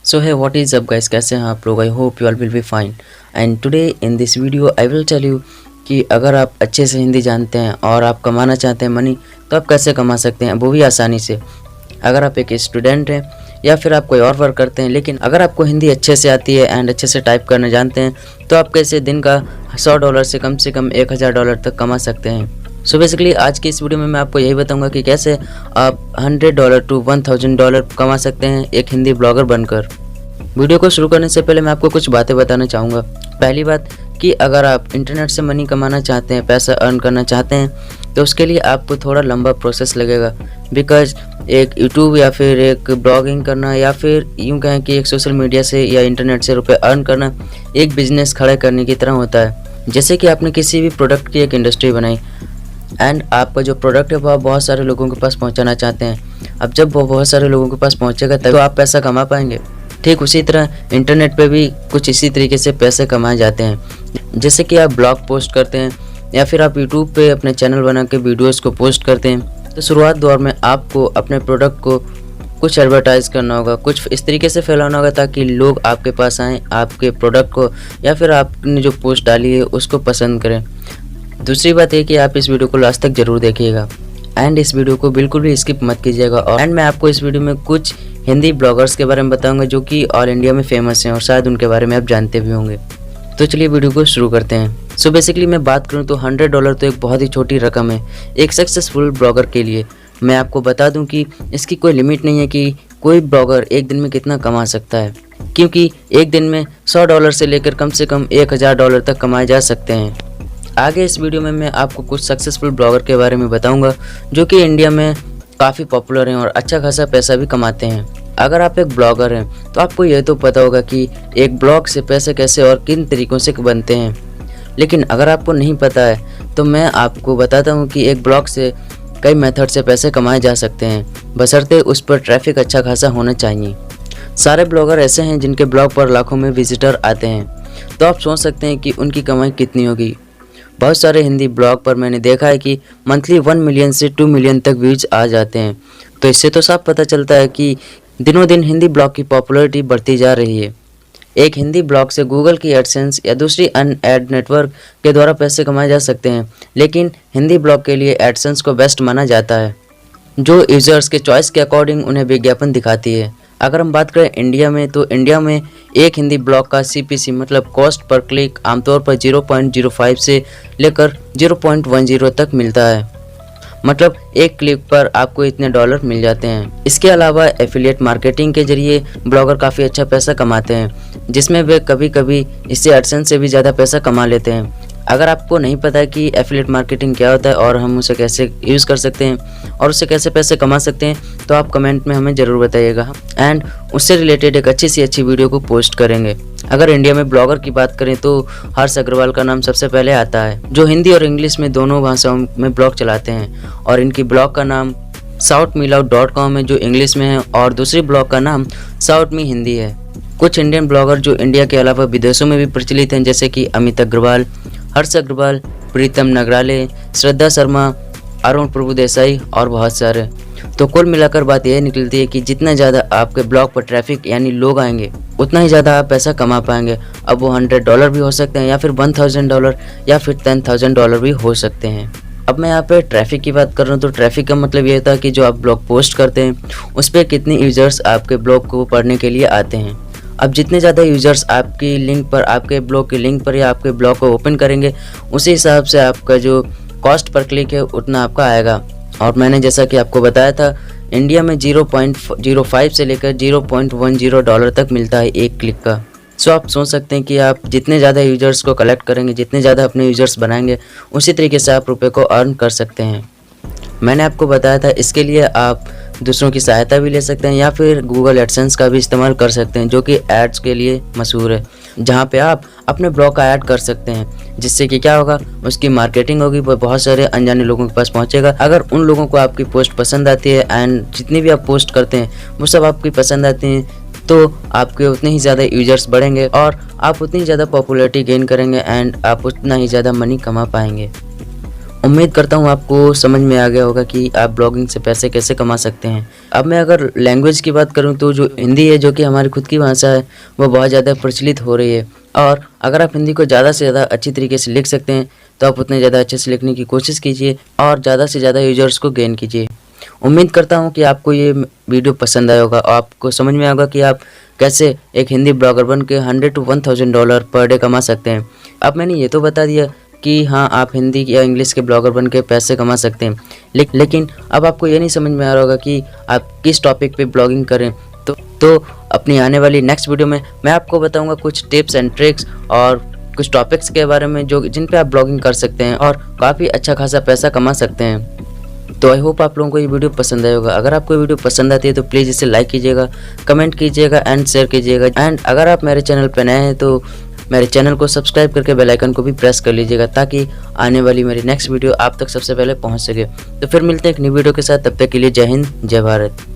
So hey, what is up guys, कैसे हैं आप लोग? I hope you all will be fine and today in this video I will tell you कि अगर आप अच्छे से हिंदी जानते हैं और आप कमाना चाहते हैं मनी, तो आप कैसे कमा सकते हैं, वो भी आसानी से। अगर आप एक स्टूडेंट हैं या फिर आप कोई और वर्क करते हैं, लेकिन अगर आपको हिंदी अच्छे से आती है एंड अच्छे से टाइप करना जानते हैं, तो आप कैसे दिन का $100 से कम $1000 तक कमा सकते हैं। सो बेसिकली आज की इस वीडियो में मैं आपको यही बताऊंगा कि कैसे आप $100 to $1000 कमा सकते हैं एक हिंदी ब्लॉगर बनकर। वीडियो को शुरू करने से पहले मैं आपको कुछ बातें बताना चाहूँगा। पहली बात कि अगर आप इंटरनेट से मनी कमाना चाहते हैं, पैसा अर्न करना चाहते हैं, तो उसके लिए आपको थोड़ा लंबा प्रोसेस लगेगा। बिकॉज एक यूट्यूब या फिर एक ब्लॉगिंग करना या फिर यूँ कहें कि एक सोशल मीडिया से या इंटरनेट से रुपए अर्न करना एक बिजनेस खड़ा करने की तरह होता है। जैसे कि आपने किसी भी प्रोडक्ट की एक इंडस्ट्री बनाई एंड आपका जो प्रोडक्ट है वो आप बहुत सारे लोगों के पास पहुंचाना चाहते हैं। अब जब वो बहुत सारे लोगों के पास पहुंचेगा तब तो आप पैसा कमा पाएंगे। ठीक उसी तरह इंटरनेट पे भी कुछ इसी तरीके से पैसे कमाए जाते हैं। जैसे कि आप ब्लॉग पोस्ट करते हैं या फिर आप यूट्यूब पे अपने चैनल बना के वीडियोज़ को पोस्ट करते हैं, तो शुरुआत दौर में आपको अपने प्रोडक्ट को कुछ एडवर्टाइज़ करना होगा, कुछ इस तरीके से फैलाना होगा ताकि लोग आपके पास आएँ, आपके प्रोडक्ट को या फिर आपने जो पोस्ट डाली है उसको पसंद करें। दूसरी बात है कि आप इस वीडियो को लास्ट तक ज़रूर देखिएगा एंड इस वीडियो को बिल्कुल भी स्किप मत कीजिएगा। और एंड मैं आपको इस वीडियो में कुछ हिंदी ब्लॉगर्स के बारे में बताऊंगा जो कि ऑल इंडिया में फेमस हैं और शायद उनके बारे में आप जानते भी होंगे। तो चलिए वीडियो को शुरू करते हैं। सो बेसिकली मैं बात करूं तो $100 तो एक बहुत ही छोटी रकम है एक सक्सेसफुल ब्लॉगर के लिए। मैं आपको बता दूं कि इसकी कोई लिमिट नहीं है कि कोई ब्लॉगर एक दिन में कितना कमा सकता है, क्योंकि एक दिन में $100 से लेकर कम से कम $1000 तक कमाए जा सकते हैं। आगे इस वीडियो में मैं आपको कुछ सक्सेसफुल ब्लॉगर के बारे में बताऊंगा जो कि इंडिया में काफ़ी पॉपुलर हैं और अच्छा खासा पैसा भी कमाते हैं। अगर आप एक ब्लॉगर हैं तो आपको यह तो पता होगा कि एक ब्लॉग से पैसे कैसे और किन तरीक़ों से बनते हैं, लेकिन अगर आपको नहीं पता है तो मैं आपको बताता हूं कि एक ब्लॉग से कई मेथड से पैसे कमाए जा सकते हैं, बशर्ते उस पर ट्रैफिक अच्छा खासा होना चाहिए। सारे ब्लॉगर ऐसे हैं जिनके ब्लॉग पर लाखों में विजिटर आते हैं, तो आप सोच सकते हैं कि उनकी कमाई कितनी होगी। बहुत सारे हिंदी ब्लॉग पर मैंने देखा है कि मंथली 1 मिलियन से 2 मिलियन तक व्यूज आ जाते हैं। तो इससे तो साफ पता चलता है कि दिनों दिन हिंदी ब्लॉग की पॉपुलैरिटी बढ़ती जा रही है। एक हिंदी ब्लॉग से गूगल की एडसेंस या दूसरी अन्य एड नेटवर्क के द्वारा पैसे कमाए जा सकते हैं, लेकिन हिंदी ब्लॉग के लिए एडसेंस को बेस्ट माना जाता है, जो यूजर्स के चॉइस के अकॉर्डिंग उन्हें विज्ञापन दिखाती है। अगर हम बात करें इंडिया में, तो इंडिया में एक हिंदी ब्लॉग का CPC मतलब कॉस्ट पर क्लिक आमतौर पर 0.05 से लेकर 0.10 तक मिलता है। मतलब एक क्लिक पर आपको इतने डॉलर मिल जाते हैं। इसके अलावा एफिलिएट मार्केटिंग के जरिए ब्लॉगर काफ़ी अच्छा पैसा कमाते हैं, जिसमें वे कभी कभी इससे एडसेंस से भी ज़्यादा पैसा कमा लेते हैं। अगर आपको नहीं पता कि एफिलिएट मार्केटिंग क्या होता है और हम उसे कैसे यूज़ कर सकते हैं और उससे कैसे पैसे कमा सकते हैं, तो आप कमेंट में हमें ज़रूर बताइएगा एंड उससे रिलेटेड एक अच्छी सी अच्छी वीडियो को पोस्ट करेंगे। अगर इंडिया में ब्लॉगर की बात करें तो हर्ष अग्रवाल का नाम सबसे पहले आता है, जो हिंदी और इंग्लिश में दोनों भाषाओं में ब्लॉग चलाते हैं। और इनकी ब्लॉग का नाम shoutmeloud.com है जो इंग्लिश में है, और दूसरी ब्लॉग का नाम शाउट मी हिंदी है। कुछ इंडियन ब्लॉगर जो इंडिया के अलावा विदेशों में भी प्रचलित हैं, जैसे कि अमित अग्रवाल, हर्ष अग्रवाल, प्रीतम नगराले, श्रद्धा शर्मा, अरुण प्रभुदेसाई और बहुत सारे। तो कुल मिलाकर बात यह निकलती है कि जितना ज़्यादा आपके ब्लॉग पर ट्रैफिक यानी लोग आएंगे, उतना ही ज़्यादा आप पैसा कमा पाएंगे। अब वो $100 भी हो सकते हैं या फिर $1000 या फिर $10,000 भी हो सकते हैं। अब मैं यहाँ पे ट्रैफिक की बात कर रहा हूँ, तो ट्रैफिक का मतलब ये था कि जो आप ब्लॉग पोस्ट करते हैं उस पर कितने यूज़र्स आपके ब्लॉग को पढ़ने के लिए आते हैं। अब जितने ज़्यादा यूज़र्स आपकी लिंक पर, आपके ब्लॉग की लिंक पर या आपके ब्लॉग को ओपन करेंगे, उसी हिसाब से आपका जो कॉस्ट पर क्लिक है उतना आपका आएगा। और मैंने जैसा कि आपको बताया था, इंडिया में 0.05 से लेकर $0.10 तक मिलता है एक क्लिक का। सो आप सोच सकते हैं कि आप जितने ज़्यादा यूज़र्स को कलेक्ट करेंगे, जितने ज़्यादा अपने यूज़र्स बनाएंगे, उसी तरीके से आप रुपये को अर्न कर सकते हैं। मैंने आपको बताया था इसके लिए आप दूसरों की सहायता भी ले सकते हैं या फिर गूगल एडसेंस का भी इस्तेमाल कर सकते हैं, जो कि एड्स के लिए मशहूर है, जहां पे आप अपने ब्लॉग का ऐड कर सकते हैं, जिससे कि क्या होगा, उसकी मार्केटिंग होगी, वो बहुत सारे अनजाने लोगों के पास पहुंचेगा। अगर उन लोगों को आपकी पोस्ट पसंद आती है एंड जितनी भी आप पोस्ट करते हैं वो सब आपकी पसंद आती हैं, तो आपके उतने ही ज़्यादा यूजर्स बढ़ेंगे और आप उतनी ज़्यादा पॉपुलैरिटी गेन करेंगे एंड आप उतना ही ज़्यादा मनी कमा पाएंगे। उम्मीद करता हूँ आपको समझ में आ गया होगा कि आप ब्लॉगिंग से पैसे कैसे कमा सकते हैं। अब मैं अगर लैंग्वेज की बात करूँ तो जो हिंदी है, जो कि हमारी खुद की भाषा है, वो बहुत ज़्यादा प्रचलित हो रही है। और अगर आप हिंदी को ज़्यादा से ज़्यादा अच्छी तरीके से लिख सकते हैं तो आप उतने ज़्यादा अच्छे से लिखने की कोशिश कीजिए और ज़्यादा से ज़्यादा यूजर्स को गेन कीजिए। उम्मीद करता हूँ कि आपको ये वीडियो पसंद आया होगा और आपको समझ में आएगा कि आप कैसे एक हिंदी ब्लॉगर बन के $100 to $1000 पर डे कमा सकते हैं। अब मैंने ये तो बता दिया कि हाँ, आप हिंदी या इंग्लिश के ब्लॉगर बन के पैसे कमा सकते हैं, लेकिन अब आपको ये नहीं समझ में आ रहा होगा कि आप किस टॉपिक पे ब्लॉगिंग करें। तो अपनी आने वाली नेक्स्ट वीडियो में मैं आपको बताऊंगा कुछ टिप्स एंड ट्रिक्स और कुछ टॉपिक्स के बारे में जो जिन पे आप ब्लॉगिंग कर सकते हैं और काफ़ी अच्छा खासा पैसा कमा सकते हैं। तो आई होप आप लोगों को ये वीडियो पसंद आया होगा। अगर आपको ये वीडियो पसंद आती है तो प्लीज़ इसे लाइक कीजिएगा, कमेंट कीजिएगा एंड शेयर कीजिएगा। एंड अगर आप मेरे चैनल पर नए हैं तो मेरे चैनल को सब्सक्राइब करके बेल आइकन को भी प्रेस कर लीजिएगा ताकि आने वाली मेरी नेक्स्ट वीडियो आप तक सबसे पहले पहुंच सके। तो फिर मिलते हैं एक नई वीडियो के साथ, तब तक के लिए जय हिंद, जय भारत।